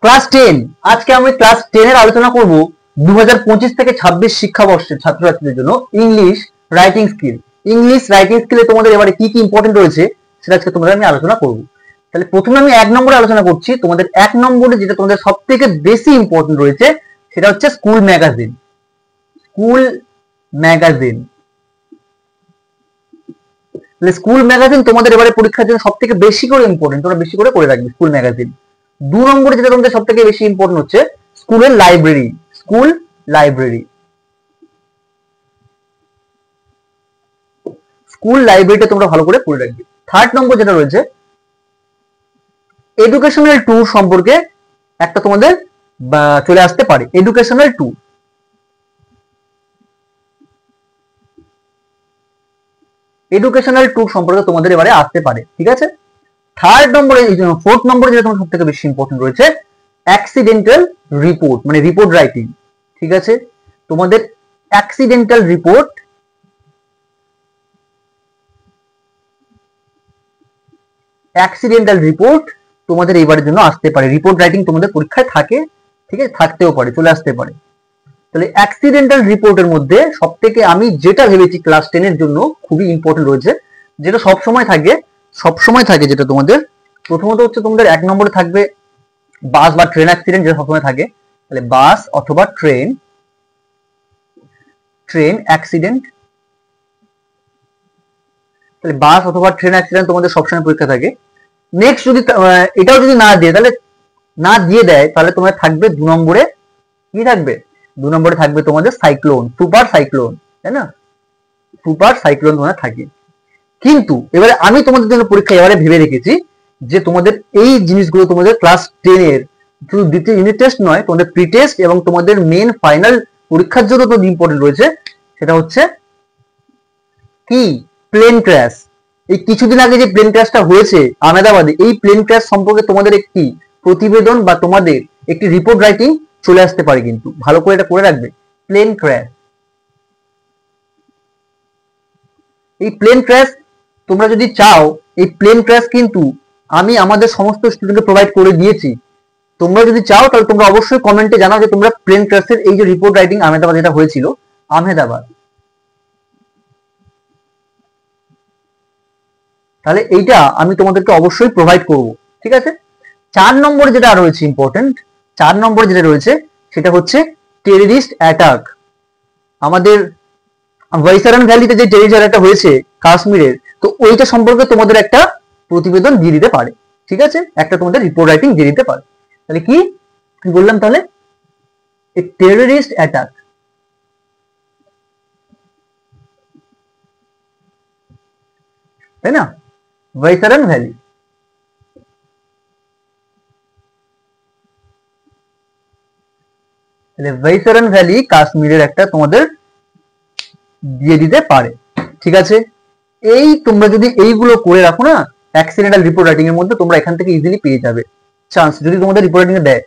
Class 10 আজকে আমি class 10 এর আলোচনা করব 2025 থেকে 26 শিক্ষাবর্ষের ছাত্রছাত্রীদের জন্য English writing skill. English writing স্কিলে তোমাদের এবারে কি কি ইম্পর্টেন্ট রয়েছে সেটা আজকে তোমাদের আমি আলোচনা করব। তাহলে প্রথমে আমি 1 নম্বরে আলোচনা করছি। তোমাদের 1 নম্বরে যেটা তোমাদের সবথেকে বেশি ইম্পর্টেন্ট রয়েছে সেটা হচ্ছে স্কুল ম্যাগাজিন। স্কুল ম্যাগাজিন, তাহলে স্কুল ম্যাগাজিন তোমাদের এবারে পরীক্ষার জন্য সবথেকে বেশি করে ইম্পর্টেন্ট, তোমরা বেশি করে রাখবে স্কুল ম্যাগাজিন। 2 নম্বরে যেটা তোমাদের সবথেকে বেশি ইম্পর্টেন্ট হচ্ছে স্কুলের লাইব্রেরি। স্কুল লাইব্রেরি, স্কুল লাইব্রেরিটা তোমরা ভালো করে পড়ে রাখবে। 3rd নম্বর যেটা রয়েছে এডুকেশনাল ট্যুর সম্পর্কে একটা তোমাদের চলে আসতে পারে, এডুকেশনাল ট্যুর। এডুকেশনাল ট্যুর সম্পর্কে তোমাদের এবারে আসতে পারে, ঠিক আছে। 4th নম্বরে যেটা তোমার সবথেকে বেশি ইম্পর্টেন্ট রয়েছে অ্যাক্সিডেন্টাল রিপোর্ট, মানে রিপোর্ট রাইটিং, ঠিক আছে। তোমাদের অ্যাক্সিডেন্টাল রিপোর্ট, তোমাদের এইবারের জন্য আসতে পারে। রিপোর্ট রাইটিং তোমাদের পরীক্ষায় থাকে, ঠিক আছে, থাকতেও পারে, চলে আসতে পারে। তাহলে অ্যাক্সিডেন্টাল রিপোর্টের মধ্যে সবথেকে আমি যেটা ভেবেছি ক্লাস 10 এর জন্য খুবই ইম্পর্টেন্ট রয়েছে, যেটা সবসময় থাকে, যেটা তোমাদের প্রথমত হচ্ছে তোমাদের 1 নম্বরে থাকবে বাস বা ট্রেন অ্যাক্সিডেন্ট, যেটা সবসময় থাকে। তাহলে বাস অথবা ট্রেন অ্যাক্সিডেন্ট, তাহলে বাস অথবা ট্রেন অ্যাক্সিডেন্ট তোমাদের সবসময় পরীক্ষা থাকে। নেক্সট যদি এটাও যদি না দিয়ে দেয় তাহলে তোমার থাকবে 2 নম্বরে, কি থাকবে 2 নম্বরে থাকবে তোমাদের সাইক্লোন, সুপার সাইক্লোন, তাই না, সুপার সাইক্লোন তোমাদের থাকে। কিন্তু এবারে আমি তোমাদের জন্য পরীক্ষা এবারে ভেবে রেখেছি যে তোমাদের এই জিনিসগুলো তোমাদের ক্লাস 10 এর শুধু দ্বিতীয় ইউনিট টেস্ট নয়, তোমাদের প্রি টেস্ট এবং তোমাদের মেন ফাইনাল পরীক্ষার জন্য তো ইম্পর্টেন্ট রয়েছে। সেটা হচ্ছে কি প্লেন ক্র্যাশ। এই কিছুদিন আগে যে প্লেন ক্র্যাশটা হয়েছে আহমেদাবাদে, এই প্লেন ক্র্যাশ সম্পর্কে তোমাদের একটি প্রতিবেদন বা তোমাদের একটি রিপোর্ট রাইটিং চলে আসতে পারে, কিন্তু ভালো করে এটা করে রাখবে। প্লেন ক্র্যাশ, এই প্লেন ক্র্যাশ তোমরা যদি চাও, এই প্লেন ক্র্যাশ কিন্তু আমি আমাদের সমস্ত স্টুডেন্টকে প্রোভাইড করে দিয়েছি। তোমরা যদি চাও তাহলে তোমরা অবশ্যই কমেন্টে জানাও যে তোমরা প্লেন ক্র্যাশের এই যে রিপোর্ট রাইটিং আহমেদাবাদ যেটা হয়েছিল, আহমেদাবাদ, তাহলে এইটা আমি তোমাদেরকে অবশ্যই প্রোভাইড করব, ঠিক আছে। 4 নম্বরে যেটা রয়েছে ইম্পর্টেন্ট, 4 নম্বরে যেটা রয়েছে সেটা হচ্ছে টেররিস্ট অ্যাটাক। আমাদের ভাইসারান ভ্যালিতে যে টেররিস্ট অ্যাটাকটা হয়েছে কাশ্মীরের, তো ওইটা সম্পর্কে তোমাদের একটা প্রতিবেদন দিয়ে দিতে পারে, ঠিক আছে, একটা তোমাদের রিপোর্ট রাইটিং দিয়ে দিতে পারে। তাহলে কি বললাম, তাহলে টেররিস্ট অ্যাটাক, তাই না, ভাইসারান ভ্যালি। ভাইসারান ভ্যালি কাশ্মীরের একটা তোমাদের দিয়ে দিতে পারে, ঠিক আছে। এই তোমরা যদি এইগুলো করে রাখো না অ্যাক্সিডেন্টাল রিপোর্ট রাইটিং এর মধ্যে, তোমরা এখান থেকে ইজিলি পেয়ে যাবে চান্স, যদি তোমাদের রিপোর্ট রাইটিং দেয়।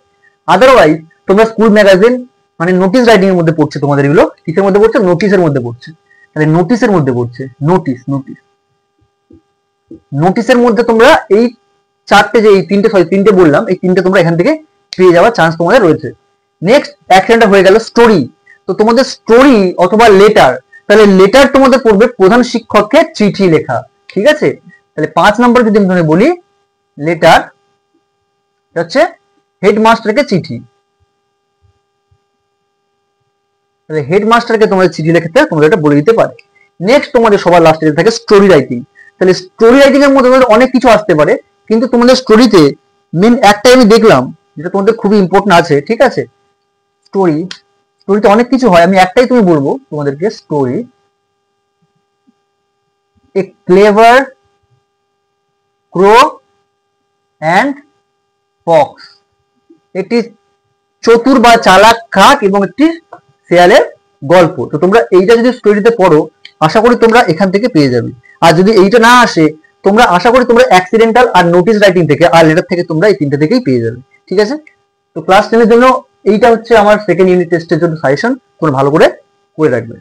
আদারওয়াইজ তোমরা স্কুল ম্যাগাজিন মানে নোটিস রাইটিং এর মধ্যে পড়ছে, তোমাদের এগুলো কিসের মধ্যে পড়ছে, নোটিসের মধ্যে পড়ছে। তাহলে নোটিসের মধ্যে পড়ছে, নোটিসের মধ্যে তোমরা এই এই তিনটে বললাম, এই তিনটে তোমরা এখান থেকে পেয়ে যাওয়ার চান্স তোমাদের রয়েছে। নেক্সট অ্যাক্সিডেন্ট হয়ে গেল স্টোরি। তো তোমাদের স্টোরি অথবা লেটার, তাহলে লেটার তোমাদের পড়বে প্রধান শিক্ষককে চিঠি লেখা, ঠিক আছে। তাহলে 5 নম্বর যদি আমি বলি লেটার হচ্ছে হেডমাস্টারকে চিঠি, তাহলে হেডমাস্টারকে তোমাদের চিঠি লিখতে তোমাদের এটা বলে দিতে পারে। নেক্সট তোমাদের সবার লাস্টে থাকে স্টোরি রাইটিং। তাহলে স্টোরি রাইটিং এর মধ্যে তোমাদের অনেক কিছু আসতে পারে, কিন্তু তোমাদের স্টোরিতে মেন একটাই আমি দেখলাম যেটা তোমাদের খুবই ইম্পর্টেন্ট আছে, ঠিক আছে। স্টোরিতে অনেক কিছু হয়, আমি একটাই তুমি বলবো তোমাদেরকে, story a clever crow and fox, একটি চতুর বা চালাক কাক এবং একটি শেয়ালের গল্প। তো তোমরা এইটা যদি স্টোরিতে পড়ো আশা করি তোমরা এখান থেকে পেয়ে যাবে। আর যদি এইটা না আসে তোমরা আশা করি তোমরা অ্যাক্সিডেন্টাল আর নোটিস রাইটিং থেকে আর লেটার থেকে তোমরা এই তিনটে থেকেই পেয়ে যাবে, ঠিক আছে। তো ক্লাস 10 এর জন্য এইটা হচ্ছে আমার সেকেন্ড ইউনিট টেস্টের জন্য সাজেশন, তোমরা ভালো করে রাখবে।